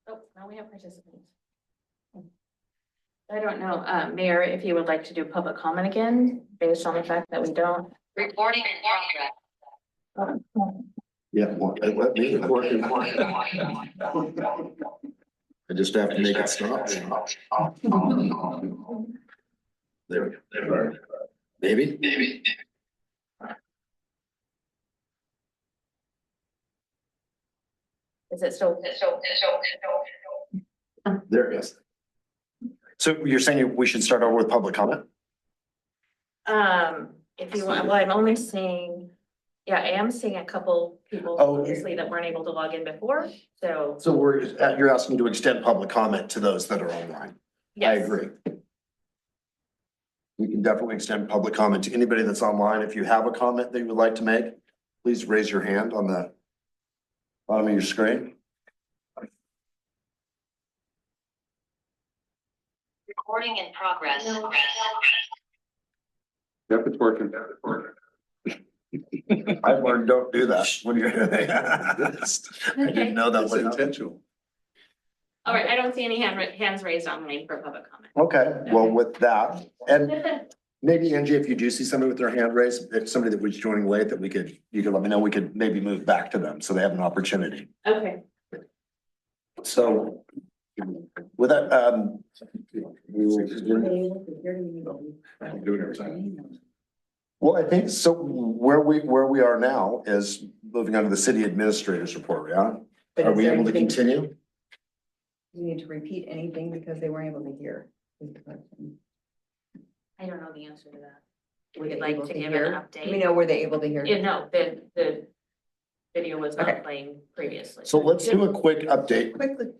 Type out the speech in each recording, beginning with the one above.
Oh, now we have participants. I don't know, Mayor, if you would like to do public comment again, based on the fact that we don't. Recording in progress. Yeah, let me work in. I just have to make it stop. There we go. There. Maybe. Is it still? There it is. So you're saying we should start over with public comment? If you want, well, I'm only seeing, yeah, I am seeing a couple people Oh. obviously that weren't able to log in before, so. So you're asking to extend public comment to those that are online? I Yes. agree. We can definitely extend public comment to anybody that's online. If you have a comment that you would like to make, please raise your hand on the bottom of your screen. Recording in progress. Yep, it's working. I've learned don't do that when you're. I didn't know that That's was intentional. All right, I don't see any hands raised online for public comment. Okay, well, with that, and maybe Angie, if you do see somebody with their hand raised, if somebody that was joining late, that you could let me know, we could maybe move back to them so they have an opportunity. Okay. So with that, well, I think so where we are now is moving on to the city administrator's report, yeah? But Are is we there able to anything- continue? You need to repeat anything because they weren't able to hear. Is the question. I don't know the answer to that. Were Would they you like able to to give hear? an Do we update? know, were they able to hear? Yeah, no, the video was Okay. not playing previously. So let's do a quick update.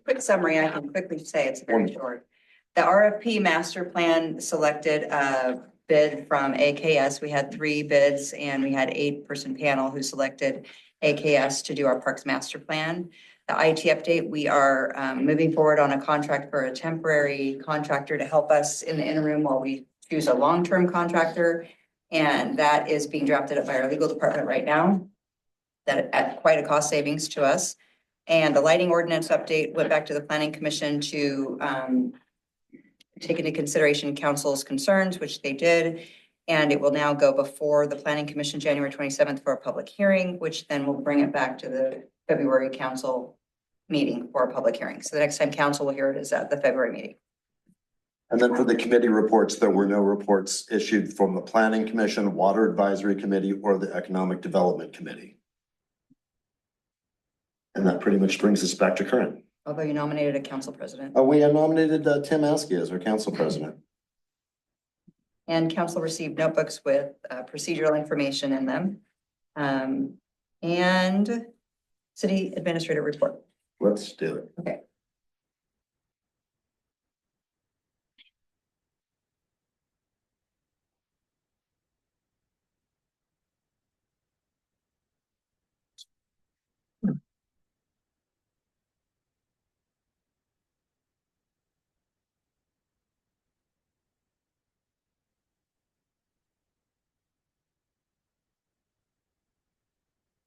Quick summary, I can quickly say it's very short. The RFP master plan selected a bid from AKS. We had 3 bids and we had 8-person panel who selected AKS to do our parks master plan. The IT update, we are moving forward on a contract for a temporary contractor to help us in the interim while we choose a long-term contractor. And that is being drafted up by our legal department right now. That at quite a cost savings to us. And the lighting ordinance update went back to the planning commission to take into consideration council's concerns, which they did. And it will now go before the planning commission January 27th for a public hearing, which then will bring it back to the February council meeting for a public hearing. So the next time council will hear it is at the February meeting. And then for the committee reports, there were no reports issued from the planning commission, water advisory committee, or the economic development committee. And that pretty much brings us back to current. Although you nominated a council president. Oh, we had nominated Tim Askey as our council president. And council received notebooks with procedural information in them. And city administrator report. Let's do it. Okay.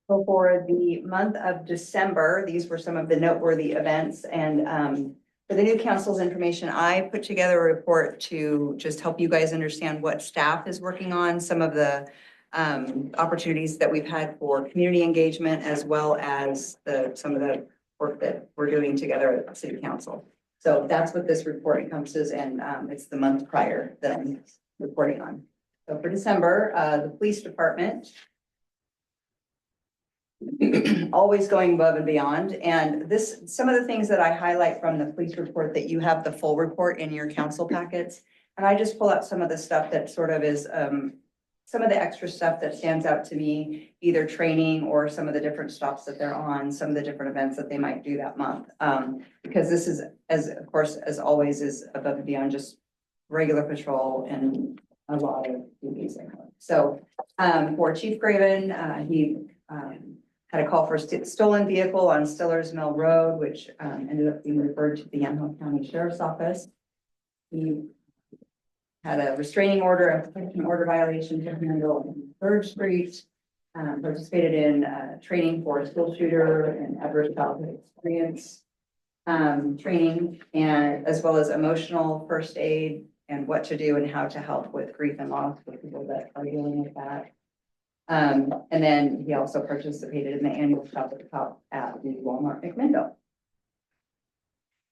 So for the month of December, these were some of the noteworthy events and for the new council's information, I put together a report to just help you guys understand what staff is working on, some of the opportunities that we've had for community engagement, as well as some of the work that we're doing together at city council. So that's what this report encompasses, and it's the month prior that I'm reporting on. So for December, the police department always going above and beyond. And some of the things that I highlight from the police report, that you have the full report in your council packets. And I just pull out some of the stuff that sort of is, some of the extra stuff that stands out to me, either training or some of the different stops that they're on, some of the different events that they might do that month. Because this is, of course, as always, is above and beyond just regular patrol and a lot of duties. So for Chief Graven, he had a call for a stolen vehicle on Stillers Mill Road, which ended up being referred to the Yamaha County Sheriff's Office. He had a restraining order, a protection order violation to handle on 3rd Street. participated in, training for school shooter and adverse childhood experience. Training and as well as emotional first aid and what to do and how to help with grief and loss for people that are dealing with that. And then he also participated in the annual Shop at the Top at the Walmart McMinnville.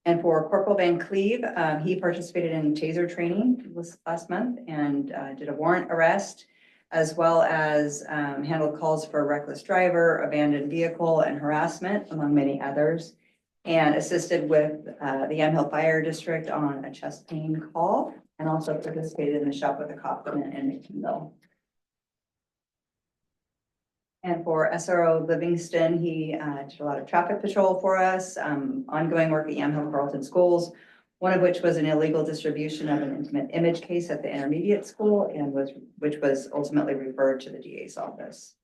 And for Corporal Van Cleve, he participated in taser training last month and did a warrant arrest, as well as handled calls for reckless driver, abandoned vehicle, and harassment, among many others, and assisted with the Yamhill Fire District on a chest pain call, and also participated in the Shop with a Cop event in McMinnville. And for SRO Livingston, he did a lot of traffic patrol for us, ongoing work at Yamhill Carlton schools, one of which was an illegal distribution of an intimate image case at the intermediate school and which was ultimately referred to the DA's office.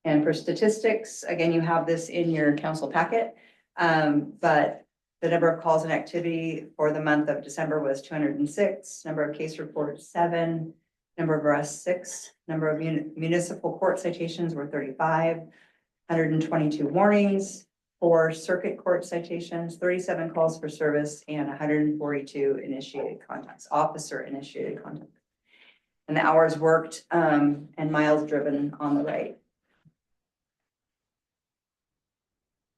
And for statistics, again, you have this in your council packet, but the number of calls and activity for the month of December was 206, number of case reports 7, number of arrests 6, number of municipal court citations were 35, 122 warnings, 4 circuit court citations, 37 calls for service, and 142 initiated contacts, officer initiated contacts. And the hours worked and miles driven on the right.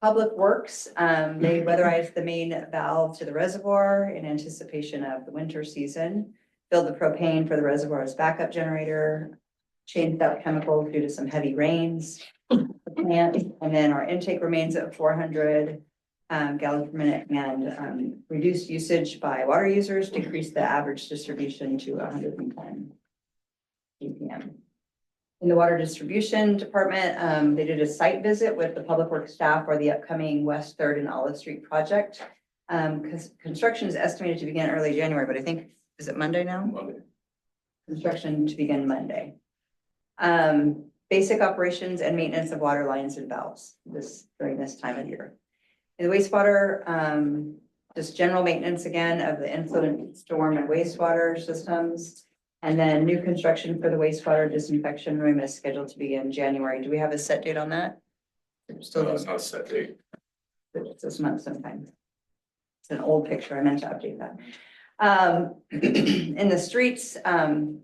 Public Works, they weatherized the main valve to the reservoir in anticipation of the winter season, filled the propane for the reservoir's backup generator, changed out chemicals due to some heavy rains, the plant, and then our intake remains at 400 gallons per minute, and reduced usage by water users, decreased the average distribution to 110 ppm. In the water distribution department, they did a site visit with the public works staff for the upcoming West 3rd and Olive Street project. Because construction is estimated to begin early January, but I think, is it Monday now? Monday. Construction to begin Monday. Basic operations and maintenance of water lines and valves during this time of year. In the wastewater, just general maintenance again of the influent storm and wastewater systems. And then new construction for the wastewater disinfection room is scheduled to begin January. Do we have a set date on that? So it's not a set date. It's this month sometime. It's an old picture. I meant to update that. In the streets,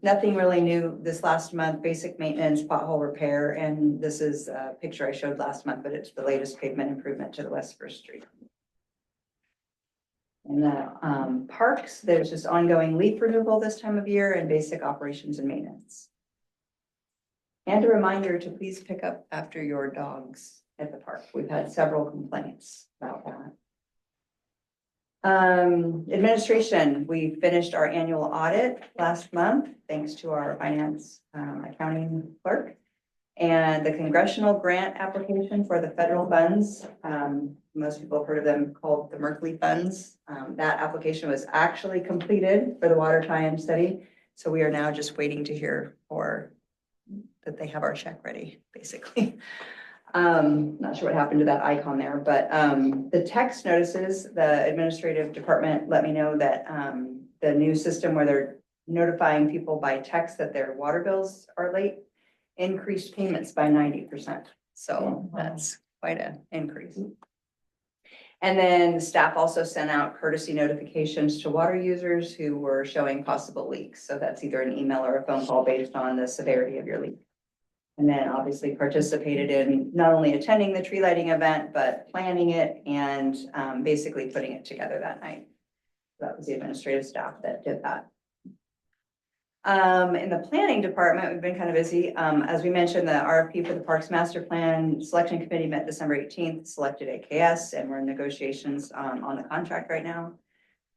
nothing really new this last month, basic maintenance, pothole repair, and this is a picture I showed last month, but it's the latest pavement improvement to the West First Street. In the parks, there's just ongoing leaf removal this time of year and basic operations and maintenance. And a reminder to please pick up after your dogs at the park. We've had several complaints about that. Administration, we finished our annual audit last month, thanks to our finance accounting clerk. And the congressional grant application for the federal funds, most people have heard of them called the Merkley funds. That application was actually completed for the water tie-in study. So we are now just waiting to hear that they have our check ready, basically. Not sure what happened to that icon there, but the text notices, the administrative department let me know that the new system where they're notifying people by text that their water bills are late increased payments by 90%. So that's quite an increase. And then the staff also sent out courtesy notifications to water users who were showing possible leaks. So that's either an email or a phone call based on the severity of your leak. And then obviously participated in not only attending the tree lighting event, but planning it and basically putting it together that night. So that was the administrative staff that did that. In the planning department, we've been kind of busy. As we mentioned, the RFP for the Parks Master Plan Selection Committee met December 18th, selected AKS, and we're in negotiations on the contract right now.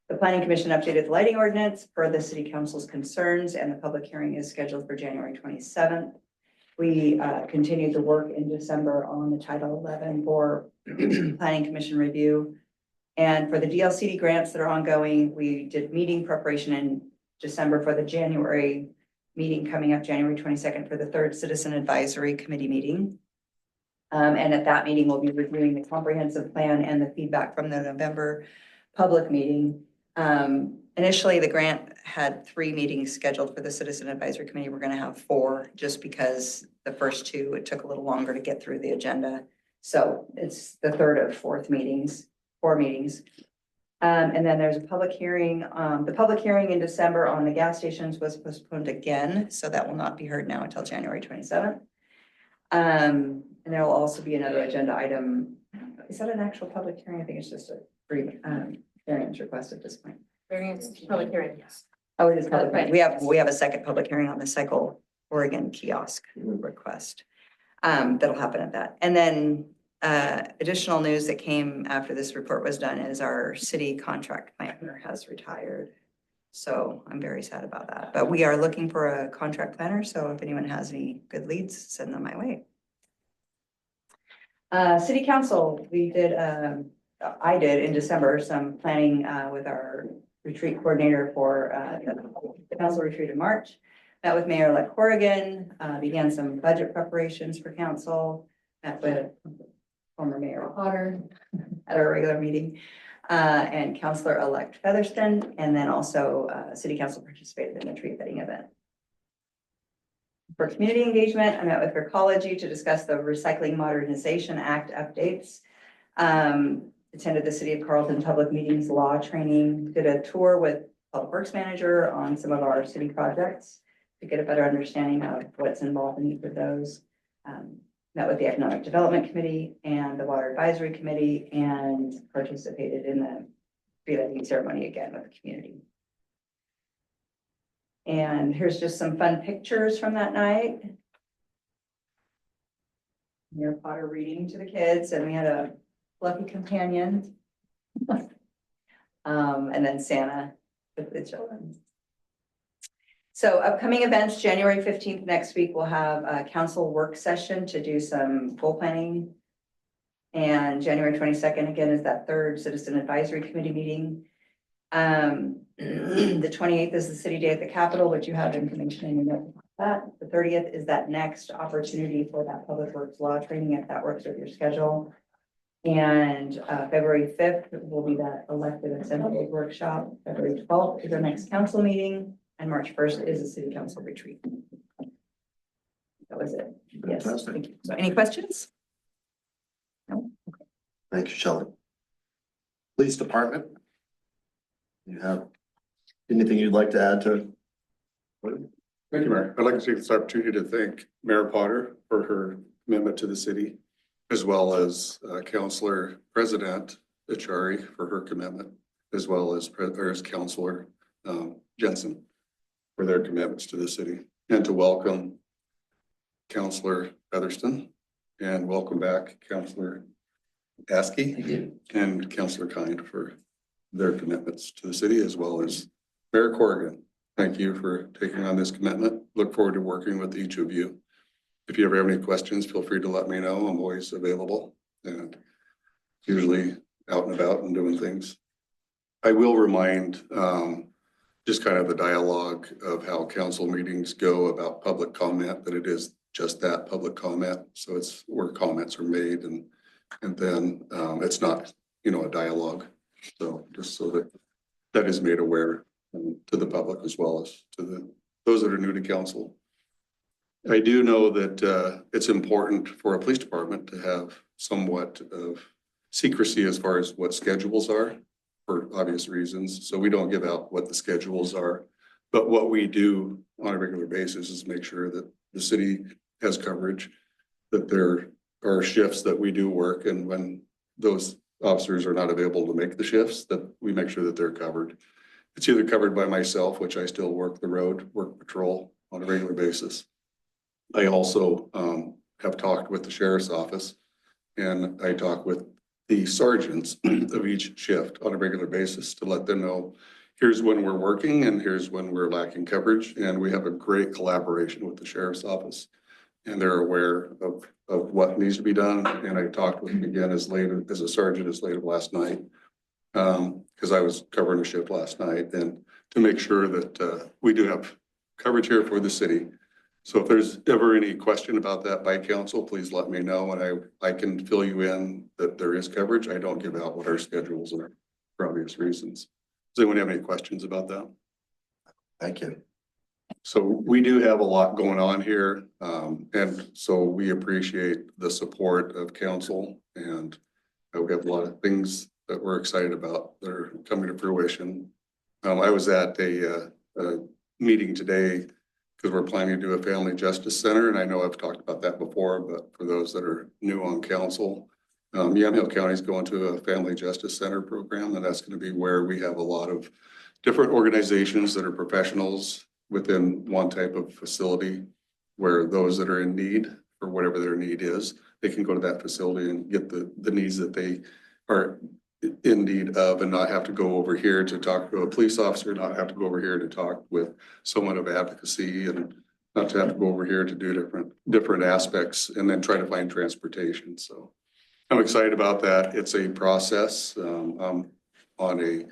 The Planning Commission updated the lighting ordinance per the City Council's concerns, and the public hearing is scheduled for January 27th. We continued to work in December on the Title 11 for Planning Commission review. And for the DLCD grants that are ongoing, we did meeting preparation in December for the January meeting coming up January 22nd for the 3rd Citizen Advisory Committee meeting. And at that meeting, we'll be reviewing the comprehensive plan and the feedback from the November public meeting. Initially, the grant had 3 meetings scheduled for the Citizen Advisory Committee. We're gonna have 4, just because the first 2, it took a little longer to get through the agenda. So it's the 3rd of 4 meetings, 4 meetings. And then there's a public hearing. The public hearing in December on the gas stations was postponed again, so that will not be heard now until January 27th. And there will also be another agenda item. Is that an actual public hearing? I think it's just a brief variance request at this point. Variance, public hearing, yes. Oh, it is public. Right. We have a second public hearing on the Cycle Oregon kiosk request. That'll happen at that. And then additional news that came after this report was done is our city contract planner has retired. So I'm very sad about that, but we are looking for a contract planner. So if anyone has any good leads, send them my way. City council, I did in December, some planning with our retreat coordinator for the council retreat in March. Met with Mayor-elect Corrigan, began some budget preparations for council, met with former Mayor Potter at our regular meeting, and Councilor-elect Featherston, and then also city council participated in the tree fitting event. For community engagement, I met with Recology to discuss the Recycling Modernization Act updates. Attended the City of Carlton Public Meetings Law Training, did a tour with Public Works Manager on some of our city projects to get a better understanding of what's involved in each of those. Met with the Economic Development Committee and the Water Advisory Committee and participated in the tree lighting ceremony again with the community. And here's just some fun pictures from that night. Mayor Potter reading to the kids, and we had a fluffy companion. And then Santa with the children. So upcoming events, January 15th, next week, we'll have a council work session to do some goal planning. And January 22nd, again, is that 3rd Citizen Advisory Committee meeting. The 28th is the City Day at the Capitol, which you have information in your note about that. The 30th is that next opportunity for that Public Works Law training, if that works with your schedule. And February 5th will be that elected assembly workshop. February 12th is our next council meeting, and March 1st is a city council retreat. That was it. Yes. Fantastic. Thank you. So any questions? No? Thank you, Shelley. Police Department. You have anything you'd like to add to? Thank you, Mayor. I'd like to take this opportunity to thank Mayor Potter for her commitment to the city, as well as Councilor President Achari for her commitment, as well as Councilor Jensen for their commitments to the city, and to welcome Councilor Featherston, and welcome back Councilor Askey and Councilor Kind for their commitments to the city, as well as Mayor Corrigan. Thank you for taking on this commitment. Look forward to working with each of you. If you ever have any questions, feel free to let me know. I'm always available and usually out and about and doing things. I will remind just kind of the dialogue of how council meetings go about public comment, that it is just that, public comment. So it's where comments are made, and then it's not, a dialogue. So just so that that is made aware to the public, as well as to those that are new to council. I do know that it's important for a police department to have somewhat of secrecy as far as what schedules are, for obvious reasons. So we don't give out what the schedules are, but what we do on a regular basis is make sure that the city has coverage, that there are shifts that we do work, and when those officers are not available to make the shifts, that we make sure that they're covered. It's either covered by myself, which I still work the road, work patrol on a regular basis. I also have talked with the sheriff's office, and I talk with the sergeants of each shift on a regular basis to let them know, here's when we're working and here's when we're lacking coverage. And we have a great collaboration with the sheriff's office, and they're aware of what needs to be done. And I talked with them again as a sergeant as late as last night, because I was covering a shift last night, and to make sure that we do have coverage here for the city. So if there's ever any question about that by council, please let me know, and I can fill you in that there is coverage. I don't give out what our schedules are for obvious reasons. Does anyone have any questions about that? Thank you. So we do have a lot going on here, and so we appreciate the support of council, and we have a lot of things that we're excited about that are coming to fruition. I was at a meeting today because we're planning to do a family justice center, and I know I've talked about that before, but for those that are new on council, Yamhill County is going to a family justice center program, and that's going to be where we have a lot of different organizations that are professionals within one type of facility, where those that are in need, or whatever their need is, they can go to that facility and get the needs that they are in need of, and not have to go over here to talk to a police officer, not have to go over here to talk with someone of advocacy, and not to have to go over here to do different aspects and then try to find transportation. So I'm excited about that. It's a process. I'm on a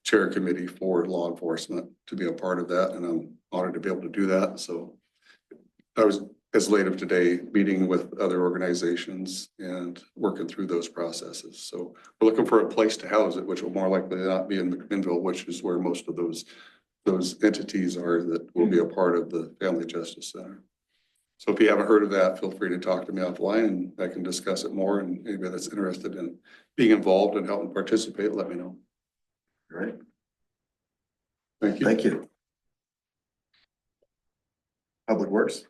chair committee for law enforcement to be a part of that, and I'm honored to be able to do that. So I was, as late of today, meeting with other organizations and working through those processes. So we're looking for a place to house it, which will more likely not be in McMinnville, which is where most of those entities are that will be a part of the Family Justice Center. So if you haven't heard of that, feel free to talk to me offline and I can discuss it more. And anybody that's interested in being involved and helping participate, let me know. Great. Thank you. Thank you. Public Works.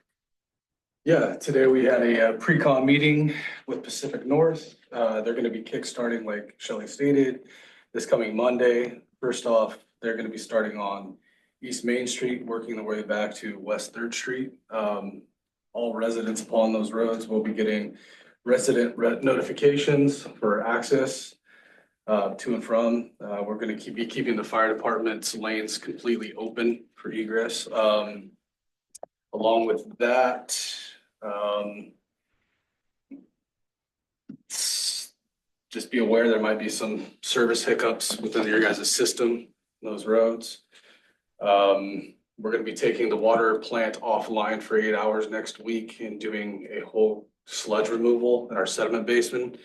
Yeah, today we had a pre-con meeting with Pacific North. They're gonna be kickstarting, like Shelley stated, this coming Monday. First off, they're gonna be starting on East Main Street, working their way back to West Third Street. All residents upon those roads will be getting resident notifications for access to and from. We're gonna be keeping the fire department's lanes completely open for egress. Along with that, just be aware there might be some service hiccups within your guys' system, those roads. We're gonna be taking the water plant offline for 8 hours next week and doing a whole sludge removal in our sediment basin.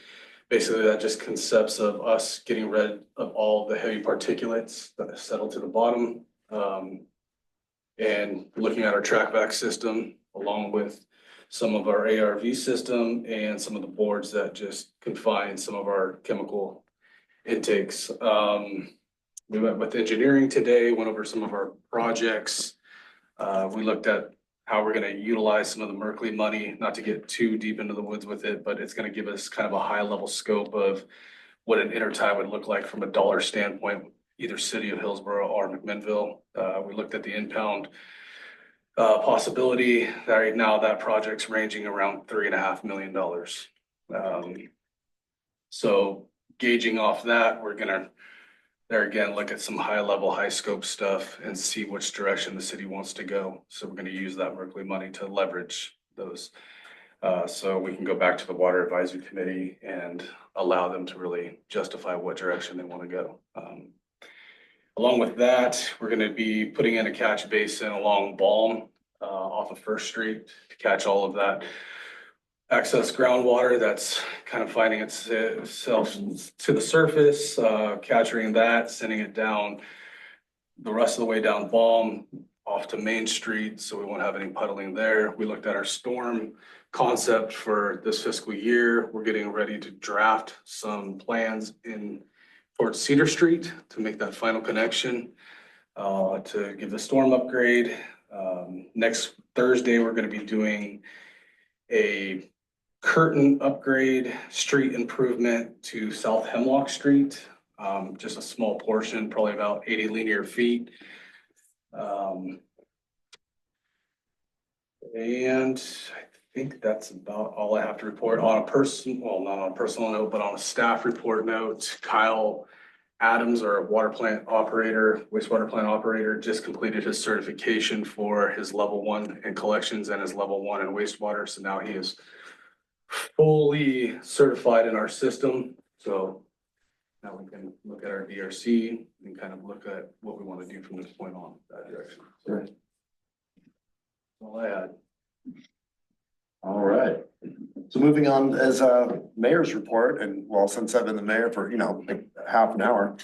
Basically, that just consists of us getting rid of all the heavy particulates that have settled to the bottom. And looking at our track back system along with some of our ARV system and some of the boards that just confine some of our chemical intakes. We went with engineering today, went over some of our projects. We looked at how we're gonna utilize some of the Merkley money, not to get too deep into the woods with it, but it's gonna give us kind of a high level scope of what an intertie would look like from a dollar standpoint, either city of Hillsborough or McMinnville. We looked at the impound possibility. Right now, that project's ranging around $3.5 million. So gauging off that, we're gonna there again look at some high level, high scope stuff and see which direction the city wants to go. So we're gonna use that Merkley money to leverage those. So we can go back to the Water Advisory Committee and allow them to really justify what direction they want to go. Along with that, we're gonna be putting in a catch basin along Balm off of First Street to catch all of that excess groundwater that's kind of finding itself to the surface, capturing that, sending it down the rest of the way down Balm off to Main Street, so we won't have any puddling there. We looked at our storm concept for this fiscal year. We're getting ready to draft some plans in towards Cedar Street to make that final connection to give the storm upgrade. Next Thursday, we're going to be doing a curtain upgrade, street improvement to South Hemlock Street. Just a small portion, probably about 80 linear feet. And I think that's about all I have to report on a person, well, not on a personal note, but on a staff report note. Kyle Adams, our water plant operator, wastewater plant operator, just completed his certification for his level 1 in collections and his level 1 in wastewater. So now he is fully certified in our system. So now we can look at our DRC and kind of look at what we want to do from this point on that direction. So that's all I had. All right. So moving on as mayor's report, and well, since I've been the mayor for, like half an hour,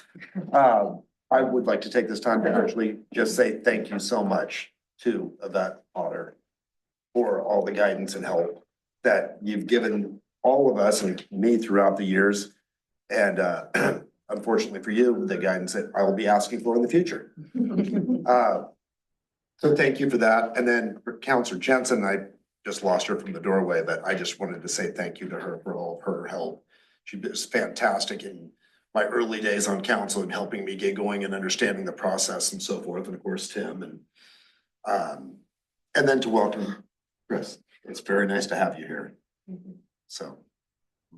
I would like to take this time to actually just say thank you so much to Yvette Potter for all the guidance and help that you've given all of us and me throughout the years. And unfortunately for you, the guidance that I will be asking for in the future. So thank you for that. And then for Counselor Jensen, I just lost her from the doorway, but I just wanted to say thank you to her for all of her help. She was fantastic in my early days on council and helping me get going and understanding the process and so forth. And of course, Tim and then to welcome Chris. It's very nice to have you here. So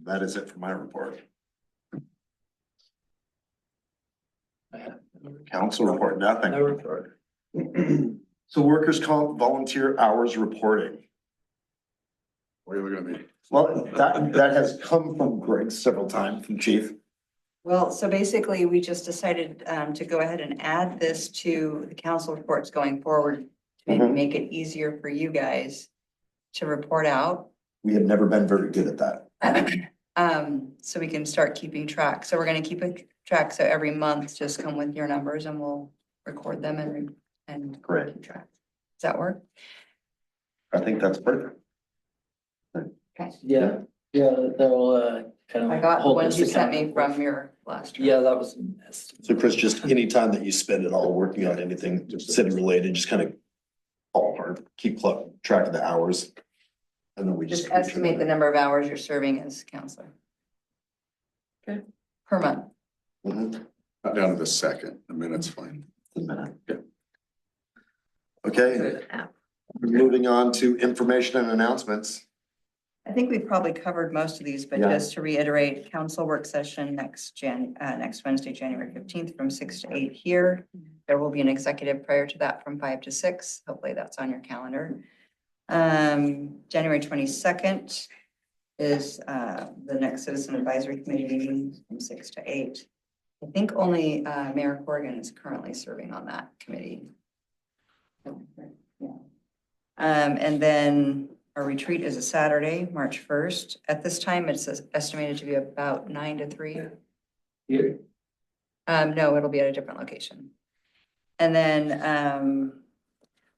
that is it for my report. Council report, nothing. No report. So workers' comp volunteer hours reporting. Where are we gonna be? Well, that has come from Greg several times from Chief. Well, so basically, we just decided to go ahead and add this to the council reports going forward. To maybe Mhm. make it easier for you guys to report out. We have never been very good at that. So we can start keeping track. So we're gonna keep a track. So every month, just come with your numbers and we'll record them and Great. keep track. Does that work? I think that's perfect. Yeah, they'll kind of. I got the hold ones us you sent me accountable. from your last. trip. Yeah, that was. So Chris, just any time that you spend it all working on anything city related, just kind of all hard, keep track of the hours. And then we Just estimate the number of hours you're serving as counselor. Okay. Per month. Mhm. Not down to the second, a minute's fine. A minute. Yeah. Okay, moving on to information and announcements. I think we've probably covered most of these, but Yeah. just to reiterate, council work session next Wednesday, January 15th from 6 to 8 here. There will be an executive prior to that from 5 to 6. Hopefully that's on your calendar. January 22nd is the next citizen advisory committee meeting from 6 to 8. I think only Mayor Corrigan is currently serving on that committee. Yeah. And then our retreat is a Saturday, March 1st. At this time, it's estimated to be about 9 to 3. Here. No, it'll be at a different location. And then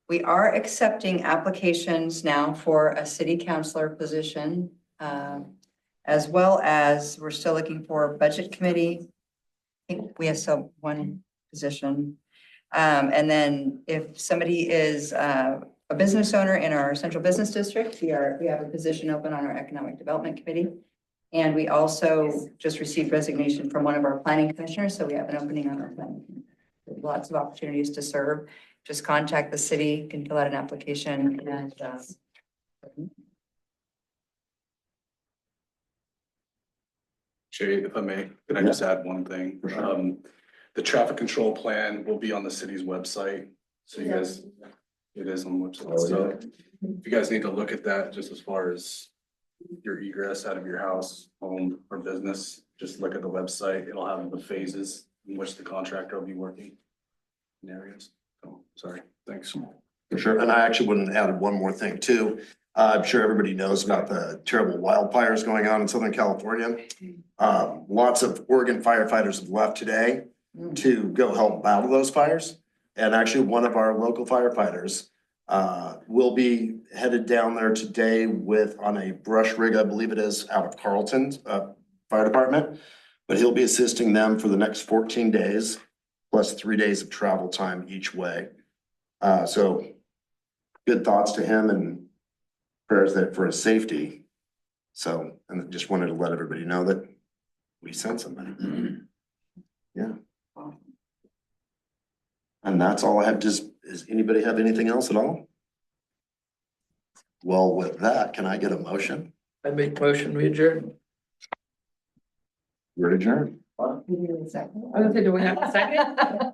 we are accepting applications now for a city councilor position, as well as we're still looking for a budget committee. I think we have one position. And then if somebody is a business owner in our central business district, we have a position open on our economic development committee. And we also just received resignation from one of our planning commissioners, so we have an opening on our planning. Lots of opportunities to serve. Just contact the city, can fill out an application and Jay, if I may, can I just add one thing? For sure. The traffic control plan will be on the city's website. So you guys, it is on the website. Oh, So if you guys need to look at that, just as far as your egress out of your house, home, or business, just look at the website. It'll have the phases in which the contractor will be working in areas. So, sorry, thanks. For sure. And I actually wouldn't add one more thing too. I'm sure everybody knows about the terrible wildfires going on in Southern California. Lots of Oregon firefighters have left today to go help battle those fires. And actually one of our local firefighters will be headed down there today on a brush rig, I believe it is, out of Carlton Fire Department. But he'll be assisting them for the next 14 days, plus 3 days of travel time each way. So good thoughts to him and prayers that for his safety. So, and just wanted to let everybody know that we sent somebody. Yeah. And that's all I have. Does anybody have anything else at all? Well, with that, can I get a motion? I make motion, we adjourn. We're adjourned. we need a second. I was gonna say, do we have a second?